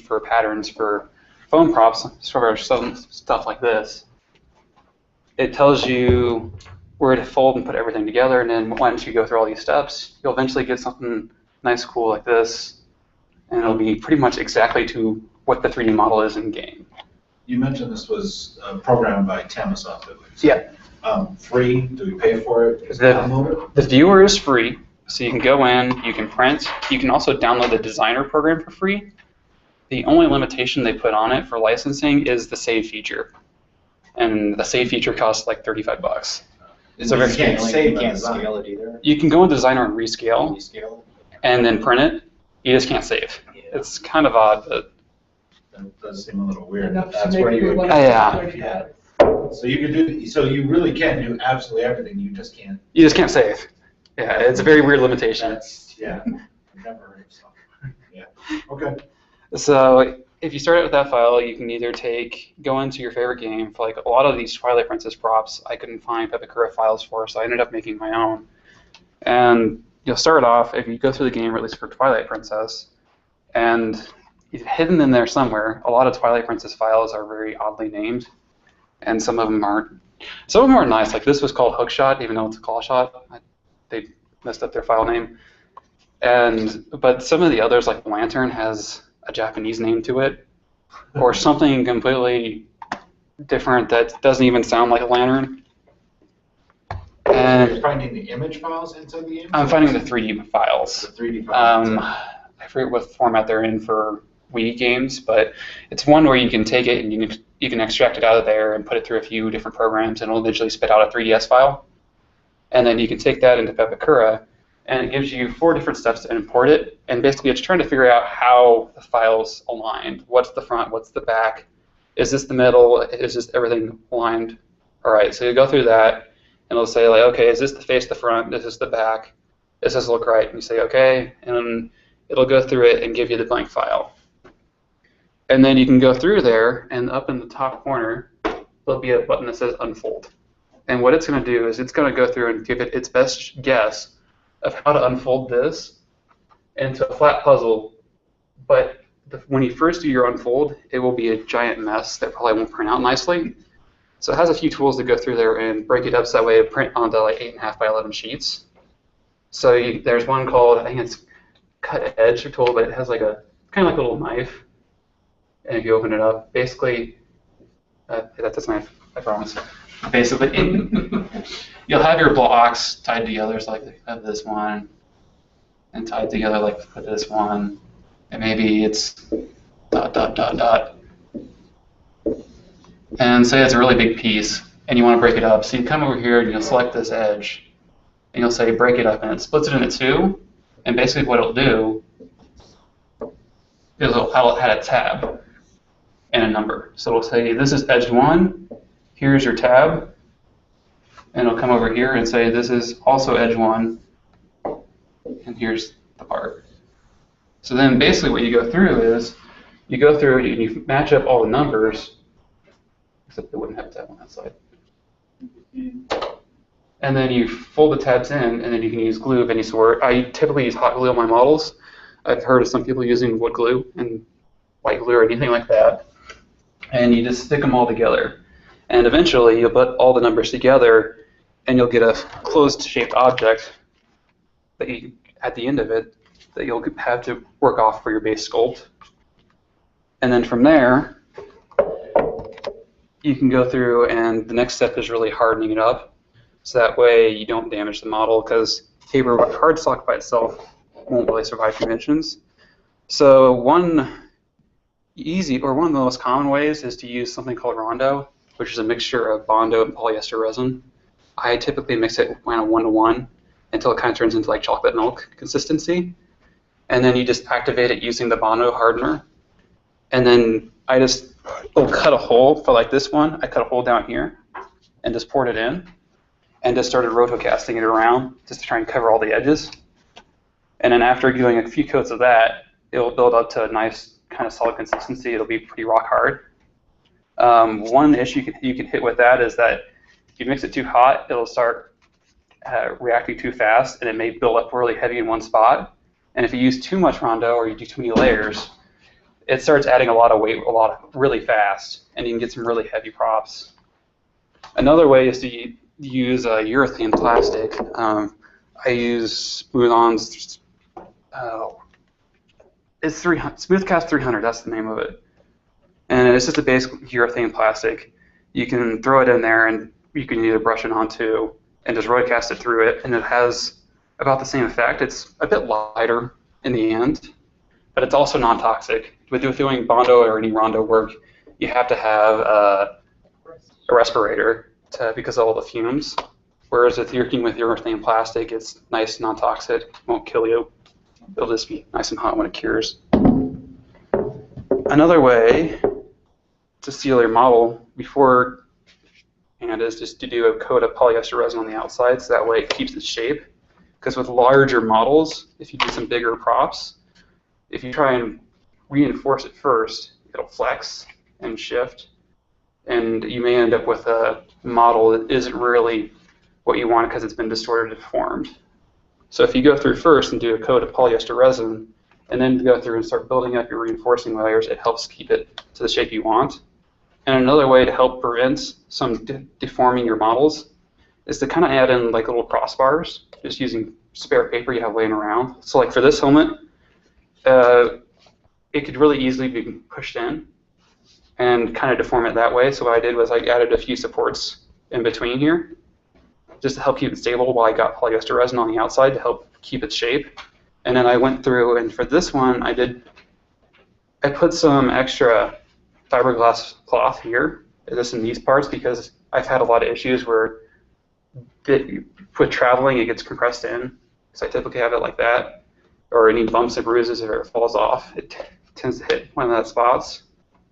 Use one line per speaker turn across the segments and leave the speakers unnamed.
sheet for patterns for foam props, sort of some stuff like this. It tells you where to fold and put everything together, and then once you go through all these steps, you'll eventually get something nice, cool like this, and it'll be pretty much exactly to what the 3D model is in game.
You mentioned this was programmed by Tamasoft.
Yeah.
Free? Do we pay for it?
The viewer is free, so you can go in, you can print. You can also download the designer program for free. The only limitation they put on it for licensing is the save feature. And the save feature costs like $35.
So you can't save, you can't
scale it either.
You can go in designer and rescale, and then print it. You just can't save.
Yeah.
It's kind of odd, but
that does seem a little weird.
That's where you would.
yeah.
So you can do. So you really can do absolutely everything. You just can't.
You just can't save. Yeah, it's a very weird limitation.
Yeah. I've never heard of something. Yeah. Okay.
So if you start out with that file, you can either go into your favorite game. For like a lot of these Twilight Princess props, I couldn't find Pepakura files for, so I ended up making my own. And you'll start off, if you go through the game, or at least for Twilight Princess, and hidden in there somewhere, a lot of Twilight Princess files are very oddly named, and some of them aren't. Some of them are nice, like this was called Hookshot, even though it's a claw shot. They messed up their file name. But some of the others, like Lantern, has a Japanese name to it, or something completely different that doesn't even sound like a lantern.
And you're finding the image files inside the game?
I'm finding the 3D files.
The 3D files.
I forget what format they're in for Wii games, but it's one where you can take it and you can extract it out of there and put it through a few different programs, and it'll eventually spit out a 3DS file. And then you can take that into Pepakura, and it gives you 4 different steps to import it. And basically, it's trying to figure out how the file's aligned. What's the front? What's the back? Is this the middle? Is this everything aligned? All right, so you go through that, and it'll say, like, okay, is this the face, the front? Is this the back? Does this look right? And you say, okay, and then it'll go through it and give you the blank file. And then you can go through there, and up in the top corner, there'll be a button that says Unfold. And what it's going to do is it's going to go through and give it its best guess of how to unfold this into a flat puzzle. But when you first do your unfold, it will be a giant mess that probably won't print out nicely. So it has a few tools to go through there and break it up so that way it print onto like 8.5 by 11 sheets. So there's one called, I think it's Cut Edge tool, but it has like a kind of like a little knife. And if you open it up, basically, that's a knife, I promise. Basically, you'll have your blocks tied together, so like I have this one, and tied together like with this one, and maybe it's ... And say it's a really big piece, and you want to break it up. So you come over here and you'll select this edge, and you'll say break it up, and it splits it into 2. And basically what it'll do is it'll add a tab and a number. So it'll say this is edge 1. Here's your tab, and it'll come over here and say this is also edge 1, and here's the part. So then basically what you go through is you go through and you match up all the numbers, except they wouldn't have a tab on that side. And then you fold the tabs in, and then you can use glue of any sort. I typically use hot glue on my models. I've heard of some people using wood glue and white glue or anything like that. And you just stick them all together. And eventually, you'll put all the numbers together, and you'll get a closed-shaped object that you, at the end of it, that you'll have to work off for your base sculpt. And then from there, you can go through, and the next step is really hardening it up, so that way you don't damage the model, because paper cardstock by itself won't really survive conventions. So one of the most common ways is to use something called Rondo, which is a mixture of Bondo and polyester resin. I typically mix it kind of 1-to-1 until it kind of turns into like chocolate milk consistency. And then you just activate it using the Bondo hardener. And then will cut a hole for like this one. I cut a hole down here and just poured it in and just started rotocasting it around just to try and cover all the edges. And then after doing a few coats of that, it will build up to a nice kind of solid consistency. It'll be pretty rock hard. One issue you can hit with that is that if you mix it too hot, it'll start reacting too fast, and it may build up really heavy in one spot. And if you use too much Rondo or you do too many layers, it starts adding a lot of weight really fast, and you can get some really heavy props. Another way is to use urethane plastic. I use Smooth-On's, it's 300, Smoothcast 300, that's the name of it. And it's just a basic urethane plastic. You can throw it in there and you can either brush it onto and just roid cast it through it, and it has about the same effect. It's a bit lighter in the end, but it's also non-toxic. With doing Bondo or any Rondo work, you have to have a respirator because of all the fumes. Whereas if you're working with urethane plastic, it's nice, non-toxic, won't kill you. It'll just be nice and hot when it cures. Another way to seal your model beforehand is just to do a coat of polyester resin on the outside, so that way it keeps its shape. Because with larger models, if you do some bigger props, if you try and reinforce it first, it'll flex and shift, and you may end up with a model that isn't really what you want because it's been distorted and deformed. So if you go through first and do a coat of polyester resin, and then go through and start building up your reinforcing layers, it helps keep it to the shape you want. And another way to help prevent some deforming your models is to kind of add in like little crossbars, just using spare paper you have laying around. So like for this helmet, it could really easily be pushed in and kind of deform it that way. So what I did was I added a few supports in between here just to help keep it stable while I got polyester resin on the outside to help keep its shape. And then I went through, and for this one, I put some extra fiberglass cloth here, just in these parts, because I've had a lot of issues where with traveling it gets compressed in, so I typically have it like that, or any bumps and bruises if it falls off, it tends to hit one of those spots,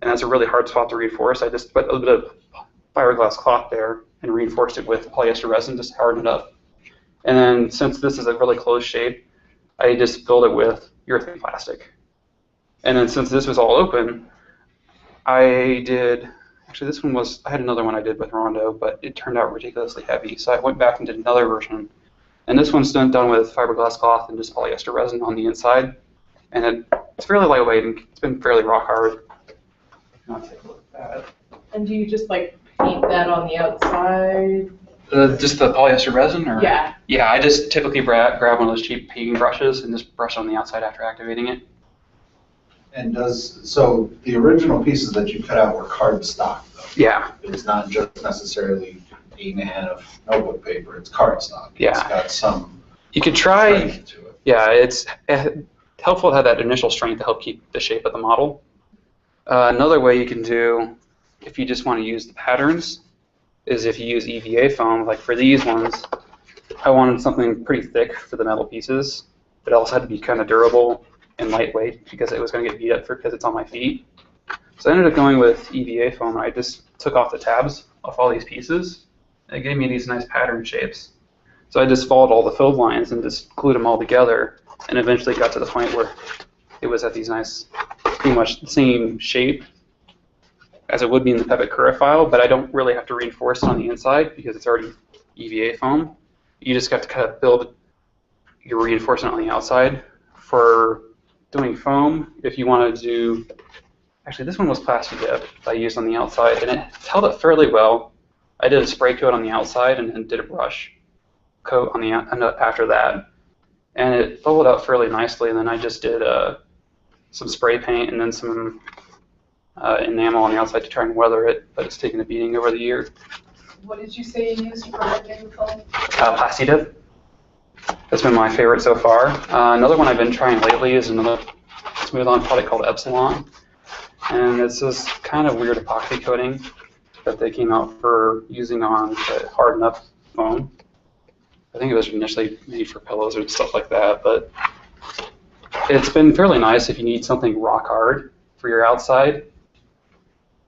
and that's a really hard spot to reinforce. I just put a little bit of fiberglass cloth there and reinforced it with polyester resin just to harden it up. And then since this is a really closed shape, I just filled it with urethane plastic. And then since this was all open, I had another one I did with Rondo, but it turned out ridiculously heavy, so I went back and did another version. And this one's done with fiberglass cloth and just polyester resin on the inside. And it's fairly lightweight, and it's been fairly rock hard. I'll take a look at that.
And do you just like paint that on the outside?
Just the polyester resin? Or?
Yeah.
Yeah, I just typically grab one of those cheap painting brushes and just brush on the outside after activating it.
And so the original pieces that you cut out were cardstock, though?
Yeah.
It's not just necessarily a man of notebook paper, it's cardstock.
Yeah.
It's got some
You could try,
strength to it.
yeah, it's helpful to have that initial strength to help keep the shape of the model. Another way you can do, if you just want to use the patterns, is if you use EVA foam. Like for these ones, I wanted something pretty thick for the metal pieces, but it also had to be kind of durable and lightweight because it was going to get beat up because it's on my feet. So I ended up going with EVA foam. I just took off the tabs off all these pieces, and it gave me these nice pattern shapes. So I just followed all the filled lines and just glued them all together, and eventually got to the point where it was at these nice, pretty much the same shape as it would be in the Pepakura file, but I don't really have to reinforce it on the inside because it's already EVA foam. You just have to kind of build your reinforcement on the outside. For doing foam, if you want to do, actually this one was plastic dip I used on the outside, and it held up fairly well. I did a spray coat on the outside and then did a brush coat on the after that, and it bubbled out fairly nicely. And then I just did some spray paint and then some enamel on the outside to try and weather it, but it's taken a beating over the year.
What did you say you used for working with foam?
Plasti dip. That's been my favorite so far. Another one I've been trying lately is another Smooth-On product called Epsilon, and it's this kind of weird epoxy coating that they came out for using on to harden up foam. I think it was initially made for pillows or stuff like that, but it's been fairly nice if you need something rock hard for your outside.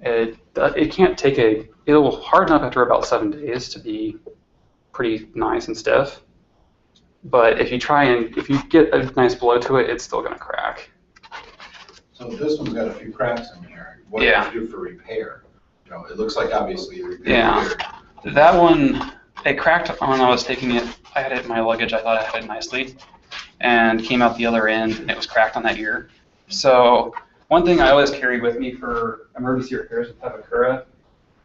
It can't take it'll harden up after about 7 days to be pretty nice and stiff. But if you get a nice blow to it, it's still going to crack.
So this one's got a few cracks in here. What
Yeah.
do you do for repair? You know, it looks like obviously you repaired
Yeah.
it.
That one, it cracked when I was taking it. I had it in my luggage. I thought I had it nicely, and came out the other end, and it was cracked on that ear. So One thing I always carry with me for emergency repairs with Pepakura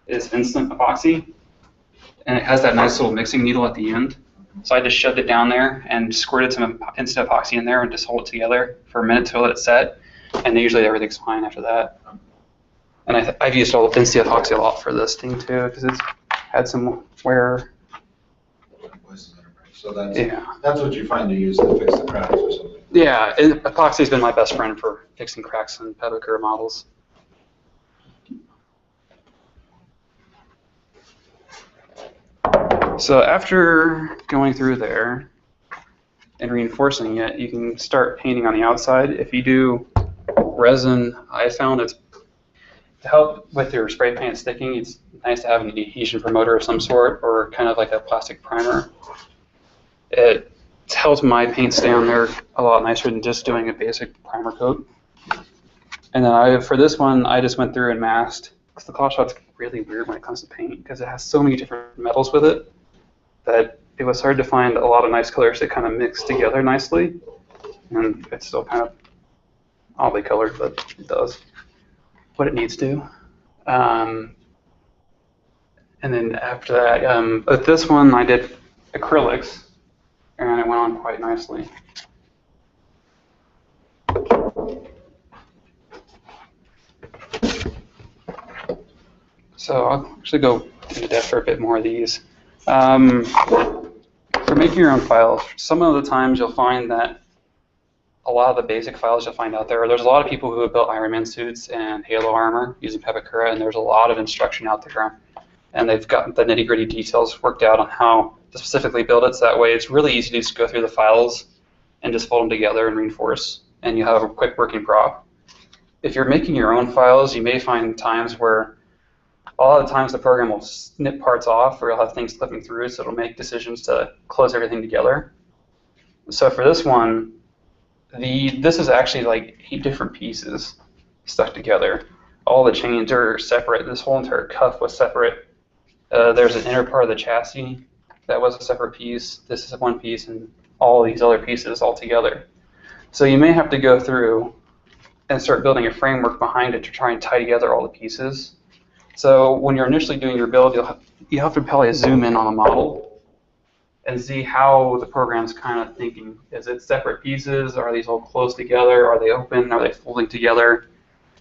is instant epoxy, and it has that nice little mixing needle at the end. So I just shoved it down there and squirted some instant epoxy in there and just hold it together for a minute to let it set, and usually everything's fine after that. And I've used instant epoxy a lot for this thing too, because it's had some wear.
So that's what you find to use to fix the cracks or something.
Yeah, epoxy's been my best friend for fixing cracks in Pepakura models. So after going through there and reinforcing it, you can start painting on the outside. If you do resin, I found it's to help with your spray paint sticking, it's nice to have an adhesion promoter of some sort or kind of like a plastic primer. It helps my paint stay on there a lot nicer than just doing a basic primer coat. And then for this one, I just went through and masked, because the cloth shot's really weird when it comes to paint, because it has so many different metals with it that it was hard to find a lot of nice colors that kind of mix together nicely. And it's still kind of oddly colored, but it does what it needs to. And then after that, with this one, I did acrylics, and it went on quite nicely. So I'll actually go into depth for a bit more of these. For making your own files, some of the times you'll find that a lot of the basic files you'll find out there's a lot of people who have built Iron Man suits and Halo armor using Pepakura, and there's a lot of instruction out there. And they've got the nitty-gritty details worked out on how to specifically build it, so that way it's really easy to just go through the files and just fold them together and reinforce, and you have a quick working prop. If you're making your own files, you may find times where a lot of times the program will snip parts off, or you'll have things slipping through, so it'll make decisions to close everything together. So for this one, this is actually like 8 different pieces stuck together. All the chains are separate. This whole entire cuff was separate. There's an inner part of the chassis that was a separate piece. This is one piece, and all these other pieces all together. So you may have to go through and start building a framework behind it to try and tie together all the pieces. So when you're initially doing your build, you have to probably zoom in on a model and see how the program's kind of thinking. Is it separate pieces? Are these all close together? Are they open? Are they folding together?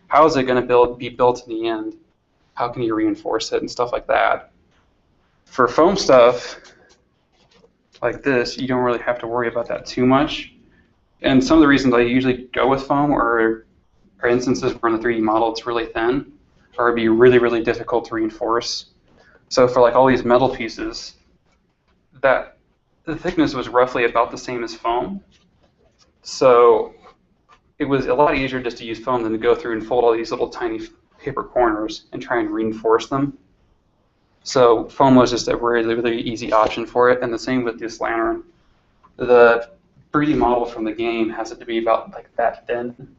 How is it going to be built in the end? How can you reinforce it and stuff like that? For foam stuff like this, you don't really have to worry about that too much. And some of the reasons I usually go with foam are instances where in the 3D model it's really thin, or it'd be really, really difficult to reinforce. So for like all these metal pieces, the thickness was roughly about the same as foam. So it was a lot easier just to use foam than to go through and fold all these little tiny paper corners and try and reinforce them. So foam was just a really, really easy option for it, and the same with this lantern. The 3D model from the game has it to be about like that thin,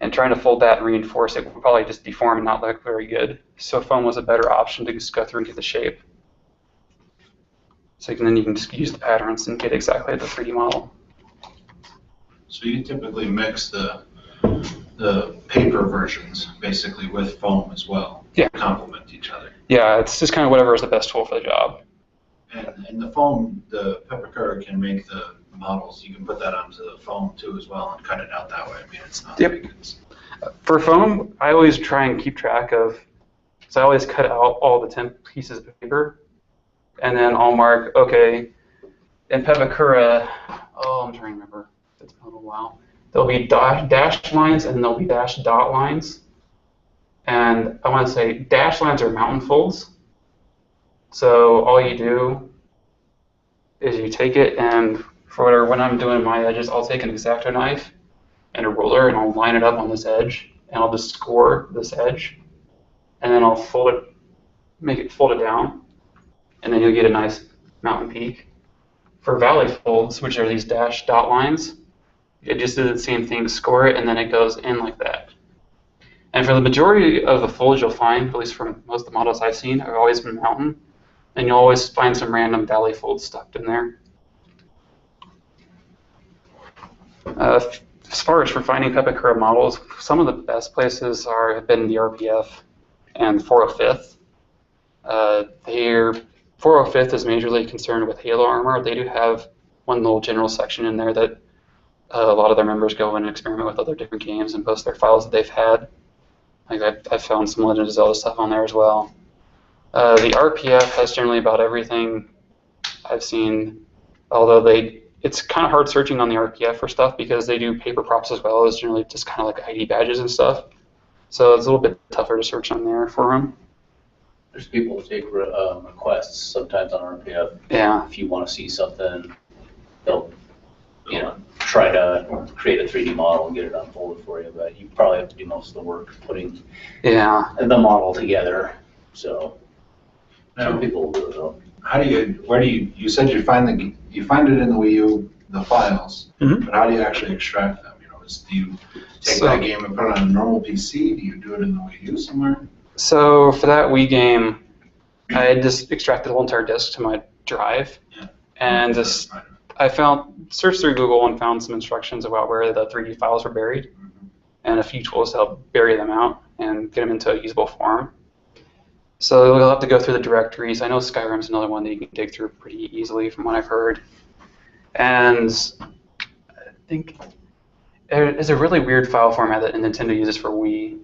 and trying to fold that and reinforce it would probably just deform and not look very good. So foam was a better option to just go through and get the shape. So then you can just use the patterns and get exactly the 3D model.
So you typically mix the paper versions basically with foam as well.
Yeah.
To complement each other.
Yeah, it's just kind of whatever is the best tool for the job.
And the foam, the Pepakura can make the models. You can put that onto the foam too as well and cut it out that way. I mean, it's not.
Yep. For foam, I always try and keep track of. So I always cut out all the 10 pieces of paper, and then I'll mark. Okay, in Pepakura, I'm trying to remember. It's been a little while. There'll be dashed lines and there'll be dashed dot lines. And I want to say dashed lines are mountain folds. So all you do is you take it, and when I'm doing my edges, I'll take an X-Acto knife and a ruler and I'll line it up on this edge, and I'll just score this edge, and then I'll fold it, make it fold it down, and then you'll get a nice mountain peak. For valley folds, which are these dashed dot lines, it just does the same thing, score it, and then it goes in like that. And for the majority of the folds you'll find, at least for most of the models I've seen, have always been mountain, and you'll always find some random valley folds stuck in there. as far as for finding Pepakura models, some of the best places have been the RPF and 405th. Their 405th is majorly concerned with Halo armor. They do have one little general section in there that a lot of their members go in and experiment with other different games and post their files that they've had. Like I've found some Legend of Zelda stuff on there as well. The RPF has generally about everything I've seen, although it's kind of hard searching on the RPF for stuff because they do paper props as well as generally just kind of like ID badges and stuff. So it's a little bit tougher to search on there for them.
There's people who take requests sometimes on RPF.
Yeah.
If you want to see something, they'll try to create a 3D model and get it unfolded for you, but you probably have to do most of the work putting the model together. So some people will do it though.
You said you find it in the Wii U, the files, but how do you actually extract them? Do you take that game and put it on a normal PC? Do you do it in the Wii U somewhere?
So for that Wii game, I just extracted the whole entire disk to my drive, and I searched through Google and found some instructions about where the 3D files were buried, and a few tools to help bury them out and get them into a usable form. So we'll have to go through the directories. I know Skyrim's another one that you can dig through pretty easily from what I've heard. And I think there's a really weird file format that Nintendo uses for Wii.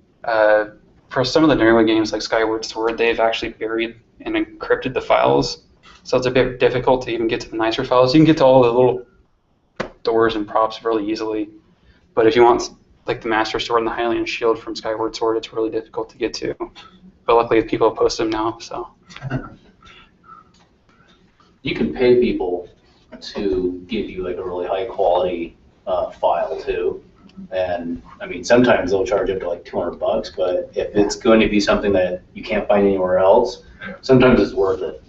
For some of the newer games like Skyward Sword, they've actually buried and encrypted the files. So it's a bit difficult to even get to the nicer files. You can get to all the little doors and props really easily. But if you want like the Master Sword and the Hylian Shield from Skyward Sword, it's really difficult to get to. But luckily people have posted them now, so.
You can pay people to give you like a really high quality file too. And I mean, sometimes they'll charge up to like $200, but if it's going to be something that you can't find anywhere else, sometimes it's worth it.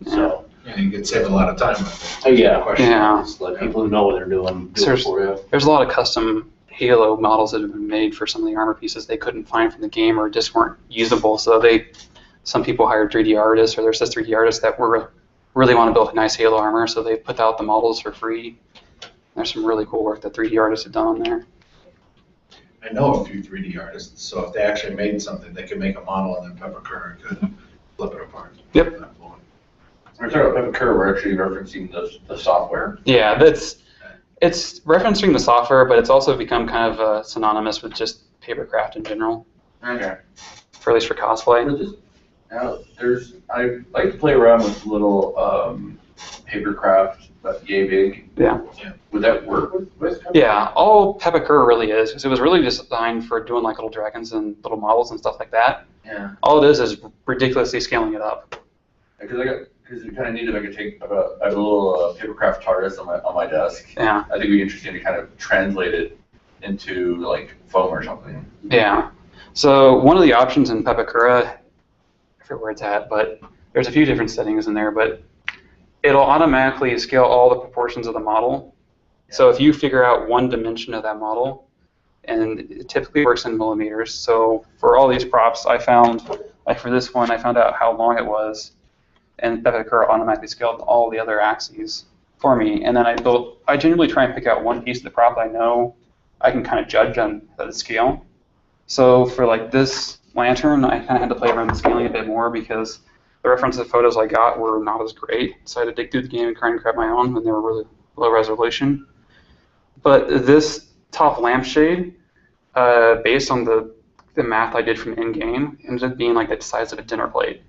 So
you can save a lot of time with it.
Just let people who know what they're doing do it for you.
There's a lot of custom Halo models that have been made for some of the armor pieces they couldn't find from the game or just weren't usable. So some people hired 3D artists, or there's just 3D artists that really want to build a nice Halo armor, so they put out the models for free. There's some really cool work that 3D artists have done on there.
I know a few 3D artists, so if they actually made something, they could make a model and then Pepakura could flip it apart.
Yep.
When we're talking about Pepakura, we're actually referencing the software.
Yeah, it's referencing the software, but it's also become kind of synonymous with just papercraft in general.
Okay.
For at least for cosplay.
I like to play around with little papercraft, but yay big.
Yeah.
Would that work with Pepakura?
Yeah, all Pepakura really is, because it was really designed for doing like little dragons and little models and stuff like that.
Yeah.
All it is ridiculously scaling it up.
Because you kind of need to make I have a little papercraft TARDIS on my desk.
Yeah.
I think it'd be interesting to kind of translate it into like foam or something.
Yeah. So one of the options in Pepakura, I forget where it's at, but there's a few different settings in there, but it'll automatically scale all the proportions of the model. Yeah. So if you figure out one dimension of that model, and it typically works in millimeters. So for all these props, I found, like for this one, I found out how long it was, and Pepakura automatically scaled all the other axes for me. And then I generally try and pick out one piece of the prop I know I can kind of judge on the scale. So for like this lantern, I kind of had to play around with scaling a bit more because the reference photos I got were not as great. So I had to dig through the game and try and grab my own, and they were really low resolution. But this top lampshade, based on the math I did from in-game, ended up being like the size of a dinner plate.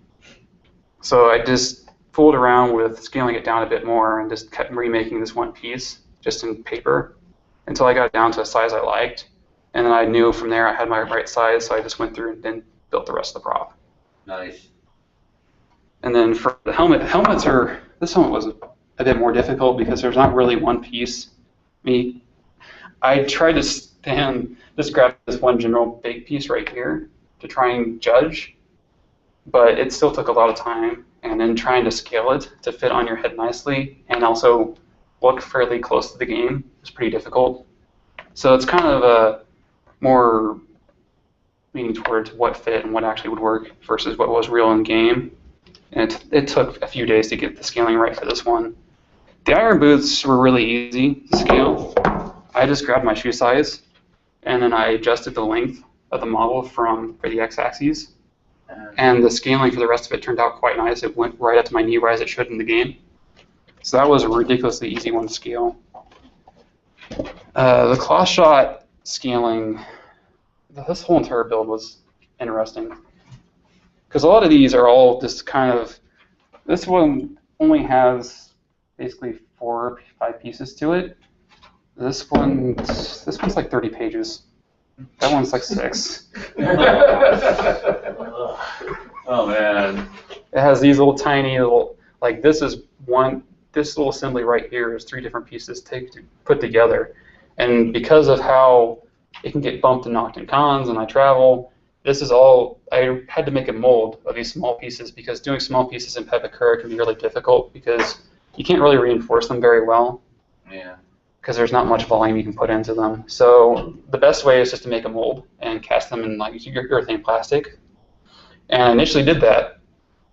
So I just fooled around with scaling it down a bit more and just kept remaking this one piece just in paper until I got it down to a size I liked. And then I knew from there I had my right size, so I just went through and then built the rest of the prop.
Nice.
And then for the helmet, this helmet was a bit more difficult because there's not really one piece. I tried to just grab this one general big piece right here to try and judge, but it still took a lot of time, and then trying to scale it to fit on your head nicely and also look fairly close to the game is pretty difficult. So it's kind of a more leaning towards what fit and what actually would work versus what was real in game. And it took a few days to get the scaling right for this one. The iron boots were really easy to scale. I just grabbed my shoe size, and then I adjusted the length of the model for the x-axis, and the scaling for the rest of it turned out quite nice. It went right up to my knee, right as it should in the game. So that was a ridiculously easy one to scale. The cloth shot scaling, this whole entire build was interesting. Because a lot of these are all just kind of, this one only has basically 4 or 5 pieces to it. This one's like 30 pages. That one's like 6.
Oh man.
It has these little tiny little, like this little assembly right here is 3 different pieces put together. And because of how it can get bumped and knocked in cons and I travel, this is all, I had to make a mold of these small pieces because doing small pieces in Pepakura can be really difficult because you can't really reinforce them very well.
Yeah.
Because there's not much volume you can put into them. So the best way is just to make a mold and cast them in like urethane plastic. And I initially did that,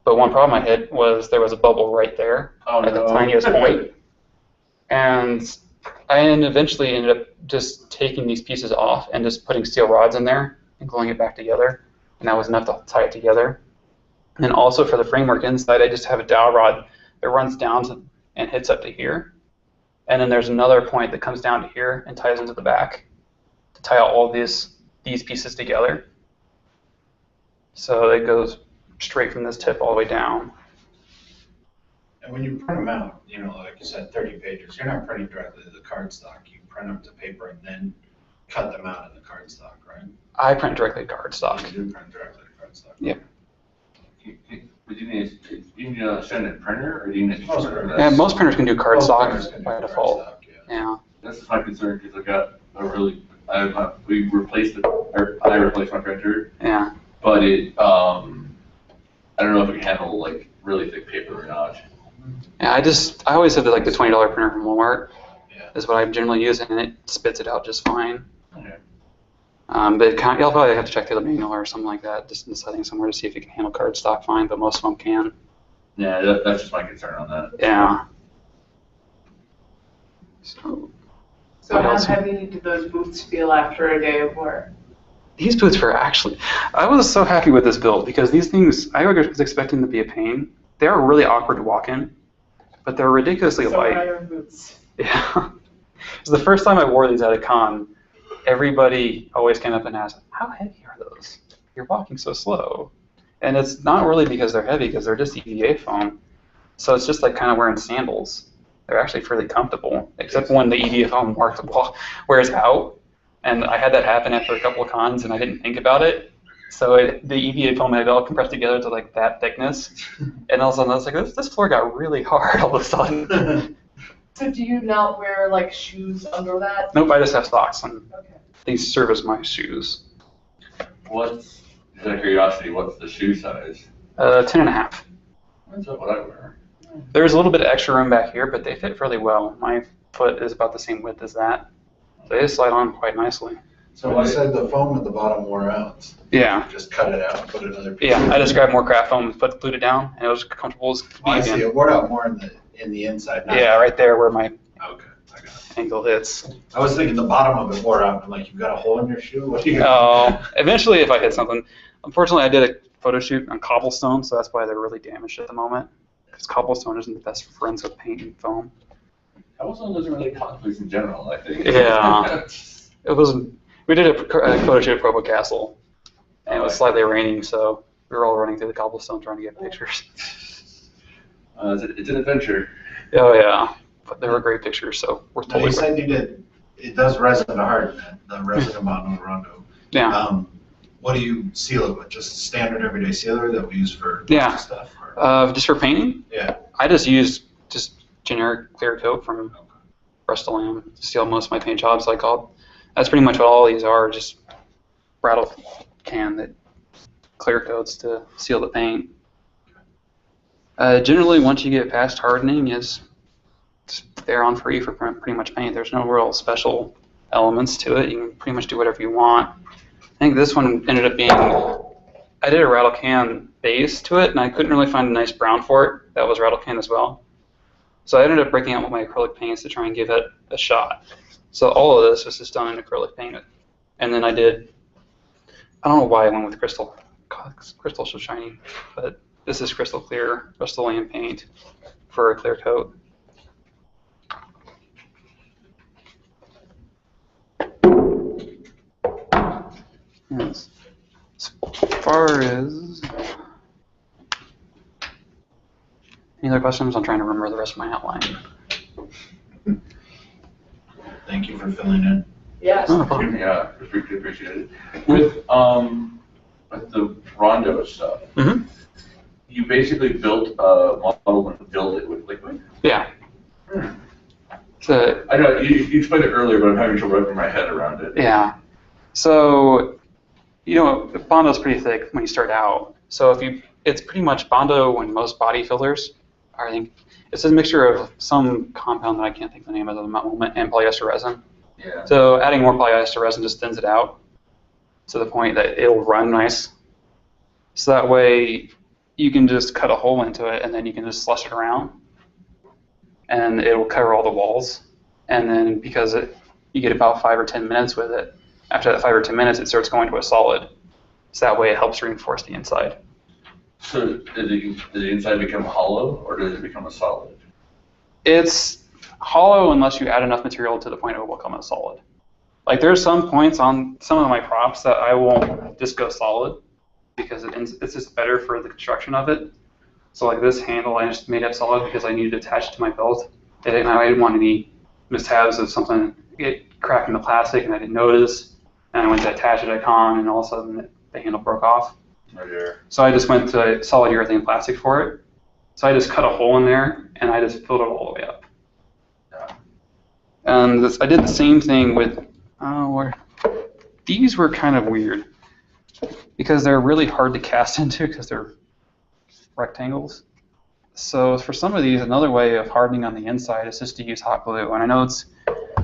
but one problem I had was there was a bubble right there at the tiniest point. And I eventually ended up just taking these pieces off and just putting steel rods in there and gluing it back together. And that was enough to tie it together. And then also for the framework inside, I just have a dowel rod that runs down and hits up to here. And then there's another point that comes down to here and ties into the back to tie all these pieces together. So it goes straight from this tip all the way down.
And when you print them out, you know, like you said, 30 pages, you're not printing directly to the cardstock. You print them to paper and then cut them out in the cardstock, right?
I print directly to cardstock.
You do print directly to cardstock.
Yep.
But do you need a standard printer, or do you need
Yeah, most printers can do cardstock by default.
Cardstock,
Yeah.
That's my concern, because we replaced it, or I replaced my printer,
Yeah.
but it, I don't know if it can handle like really thick paper or not.
Yeah, I always said that like the $20 printer from Walmart
Yeah.
is what I generally use, and it spits it out just fine.
Okay.
But you'll probably have to check the manual or something like that, just in the settings somewhere to see if it can handle cardstock fine, but most of them can.
Yeah, that's just my concern on that.
Yeah. So
So how heavy do those boots feel after a day of wear?
these boots were actually, I was so happy with this build because these things, I was expecting them to be a pain. They are really awkward to walk in, but they're ridiculously light.
Iron boots.
Yeah. So the first time I wore these at a con, everybody always came up and asked, how heavy are those? You're walking so slow. And it's not really because they're heavy, because they're just EVA foam. So it's just like kind of wearing sandals. They're actually fairly comfortable, except when the EVA foam wears out. And I had that happen after a couple of cons, and I didn't think about it. So the EVA foam had all compressed together to like that thickness. And all of a sudden I was like, this floor got really hard all of a sudden.
So do you not wear like shoes under that?
Nope, I just have socks on.
Okay.
These serve as my shoes.
Just out of curiosity, what's the shoe size?
10.5.
That's not what I wear.
There's a little bit of extra room back here, but they fit fairly well. My foot is about the same width as that. So they just slide on quite nicely.
So when you said the foam at the bottom wore out,
Yeah.
you just cut it out and put another piece.
Yeah, I just grabbed more craft foam and glued it down, and it was comfortable as could be
I see,
again.
it wore out more in the inside. Not
Yeah, right there where my
Okay, I got it.
ankle hits.
I was thinking the bottom of it wore out, and like, you've got a hole in your shoe? What do you
Eventually if I hit something. Unfortunately, I did a photo shoot on cobblestone, so that's why they're really damaged at the moment. Because cobblestone isn't the best friends with paint and foam.
Cobblestone doesn't really conflicts in general, I think.
Yeah. We did a photo shoot at Provo Castle, and it was slightly raining, so we were all running through the cobblestone trying to get pictures.
It's an adventure.
Oh yeah, but they were great pictures, so we're
Now, you
totally.
said you did, it does resin to harden it, the resin amount Rondo.
Yeah.
What do you seal it with? Just standard everyday sealer that we use for
Yeah.
stuff? Or?
Just for painting,
Yeah.
I just used generic clear coat from Rust-Oleum to seal most of my paint jobs. That's pretty much what all these are, just rattle can that clear coats to seal the paint. Generally, once you get past hardening, they're on free for pretty much paint. There's no real special elements to it. You can pretty much do whatever you want. I think this one ended up being, I did a rattle can base to it, and I couldn't really find a nice brown for it that was rattle can as well. So I ended up breaking out with my acrylic paints to try and give it a shot. So all of this was just done in acrylic paint. And then I don't know why I went with crystal. God, crystal's so shiny. But this is crystal clear Rust-Oleum paint for a clear coat. Yes. As far as any other questions, I'm trying to remember the rest of my outline.
Thank you for filling in.
Yes.
Oh, no problem.
Yeah, appreciate it. With the Rondo stuff, you basically built a model and filled it with liquid?
Yeah.
I know, you explained it earlier, but I'm having trouble wrapping my head around it.
Yeah. So, Bondo's pretty thick when you start out. So it's pretty much Bondo and most body fillers. I think it's a mixture of some compound that I can't think the name of at the moment and polyester resin.
Yeah.
So adding more polyester resin just thins it out to the point that it'll run nice. So that way you can just cut a hole into it and then you can just slush it around and it'll cover all the walls. And then because you get about 5 or 10 minutes with it, after that 5 or 10 minutes it starts going to a solid. So that way it helps reinforce the inside.
So does the inside become hollow or does it become a solid?
It's hollow unless you add enough material to the point it will become a solid. Like there's some points on some of my props that I won't just go solid because it's just better for the construction of it. So like this handle I just made it solid because I needed to attach it to my belt. I didn't want any mishaps of something get cracked in the plastic and I didn't notice. And I went to attach it icon and all of a sudden the handle broke off.
Oh, yeah.
So I just went to solid urethane plastic for it. So I just cut a hole in there and I just filled it all the way up.
Yeah.
And I did the same thing with, these were kind of weird because they're really hard to cast into because they're rectangles. So for some of these, another way of hardening on the inside is just to use hot glue. And I know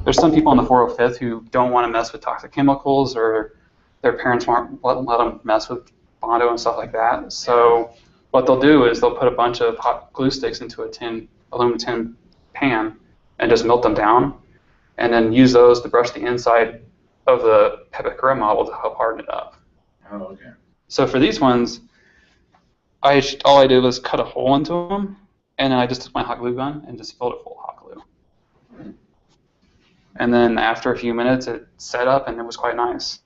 there's some people in the 405th who don't want to mess with toxic chemicals or their parents won't let them mess with Bondo and stuff like that. So what they'll do is they'll put a bunch of hot glue sticks into a aluminum tin pan and just melt them down and then use those to brush the inside of the Pepakura model to help harden it up.
Oh, okay.
So for these ones, all I did was cut a hole into them and then I just took my hot glue gun and just filled it full of hot glue. And then after a few minutes it set up and it was quite nice.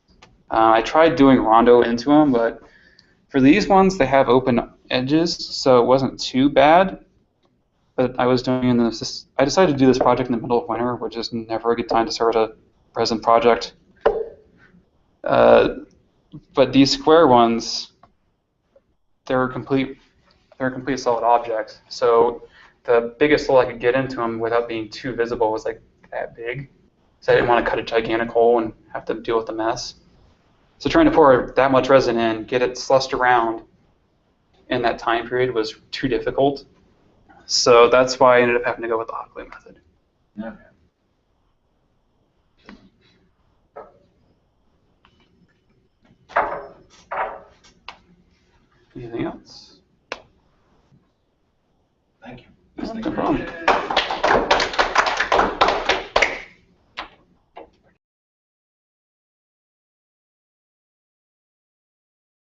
I tried doing Rondo into them, but for these ones, they have open edges, so it wasn't too bad. But I decided to do this project in the middle of winter, which is never a good time to start a resin project. But these square ones, they're a complete solid object. So the biggest hole I could get into them without being too visible was like that big. So I didn't want to cut a gigantic hole and have to deal with the mess. So trying to pour that much resin in, get it slushed around in that time period was too difficult. So that's why I ended up having to go with the hot glue method.
Anything else? Thank you.
No problem.